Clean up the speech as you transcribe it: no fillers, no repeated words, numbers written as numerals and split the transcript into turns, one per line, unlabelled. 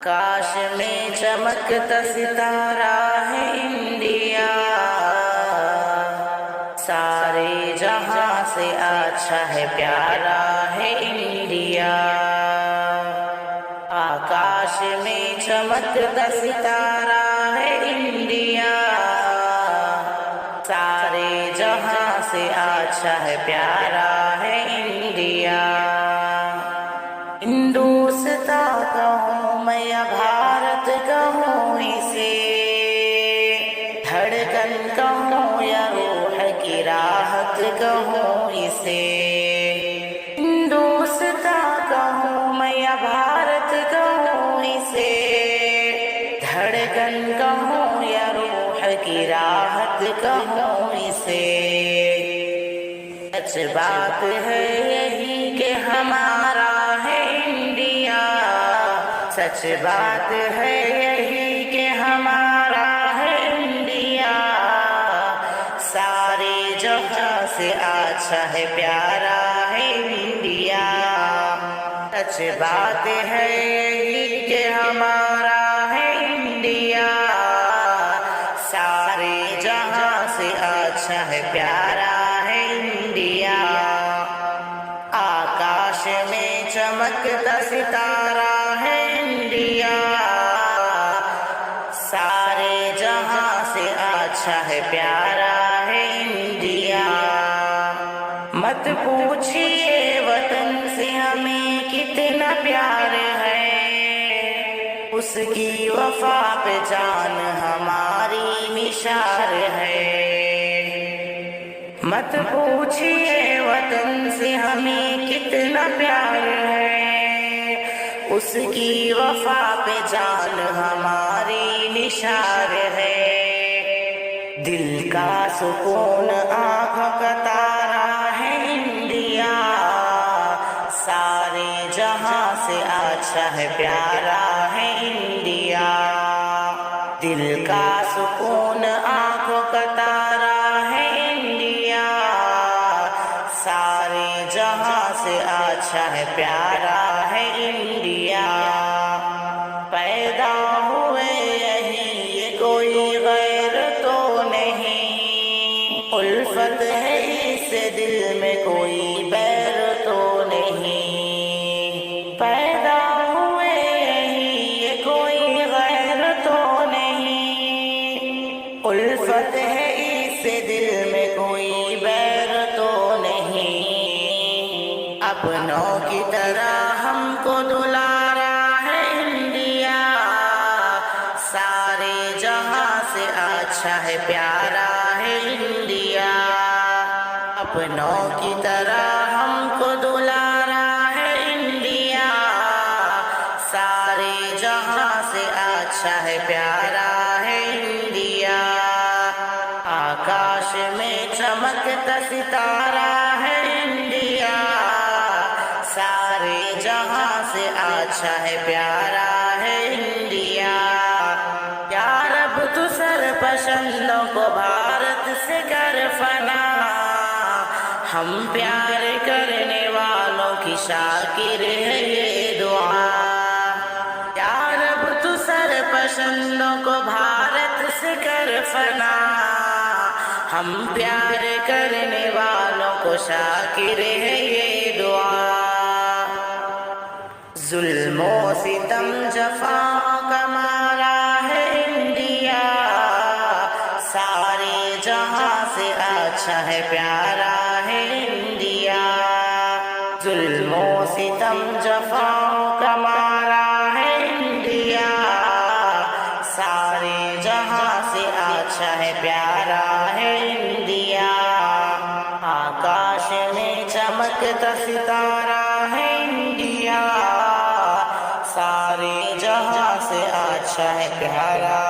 کاش میں چمکتا ستارہ ہے انڈیا، سارے جہاں سے اچھا ہے پیارا ہے انڈیا۔ آکاش میں چمکتا ستارہ ہے انڈیا، سارے جہاں سے اچھا ہے پیارا ہے انڈیا۔ ہندوستان کہوں میں یا بھارت کہوں اسے، دھڑکن کہوں یا روح کی راحت کہوں اسے۔ ہندوستان کہوں میں یا بھارت کہوں اسے، دھڑکن کہوں یا روح کی راحت کہوں اسے۔ سچ بات ہے یہی کہ ہمارا ہے انڈیا، سچ بات ہے یہی کہ ہمارا ہے انڈیا، سارے جہاں سے اچھا ہے پیارا ہے انڈیا۔ سچ بات ہے یہی کہ ہمارا ہے انڈیا، سارے جہاں سے اچھا ہے پیارا ہے انڈیا۔ آکاش میں چمکتا ستارہ ہے انڈیا، سارے جہاں سے اچھا ہے پیارا ہے انڈیا۔ مت پوچھئے وطن سے ہمیں کتنا پیار ہے، اس کی وفا پہ جان ہماری نثار ہے۔ مت پوچھئے وطن سے ہمیں کتنا پیار ہے، اس کی وفا پہ جان ہماری نثار ہے۔ دل کا سکون آنکھوں کا تارا ہے انڈیا، سارے جہاں سے اچھا ہے پیارا ہے انڈیا۔ دل کا سکون آنکھوں کا تارا ہے انڈیا، سارے جہاں سے اچھا ہے پیارا ہے انڈیا۔ پیدا ہوئے یہیں یہ کوئی غیر تو نہیں، الفت ہے اس دل میں کوئی بیر تو نہیں۔ پیدا ہوئے یہیں یہ کوئی غیر تو نہیں، الفت ہے اس دل میں کوئی بیر تو نہیں۔ اپنوں کی طرح ہم کو دلارا ہے انڈیا، سارے جہاں سے اچھا ہے پیارا ہے انڈیا۔ اپنوں کی طرح ہم کو دلارا ہے انڈیا، سارے جہاں سے اچھا ہے پیارا ہے انڈیا۔ آکاش میں چمکتا ستارہ ہے انڈیا، سارے جہاں سے اچھا ہے پیارا ہے انڈیا۔ یا رب تو سرپسندوں کو بھارت سے کر فنا، ہم پیار کرنے والوں کی شاکر ہے یہ دعا۔ یا رب تو سرپسندوں کو بھارت سے کر فنا، ہم پیار کرنے والوں کو شاکر ہے یہ دعا۔ ظلم و ستم جفا کا مارا ہے انڈیا، سارے جہاں سے اچھا ہے پیارا ہے انڈیا۔ ظلم و ستم جفا کا مارا ہے انڈیا، سارے جہاں سے اچھا ہے پیارا ہے انڈیا۔ آکاش میں چمکتا ستارہ ہے انڈیا، سارے جہاں سے اچھا ہے پیارا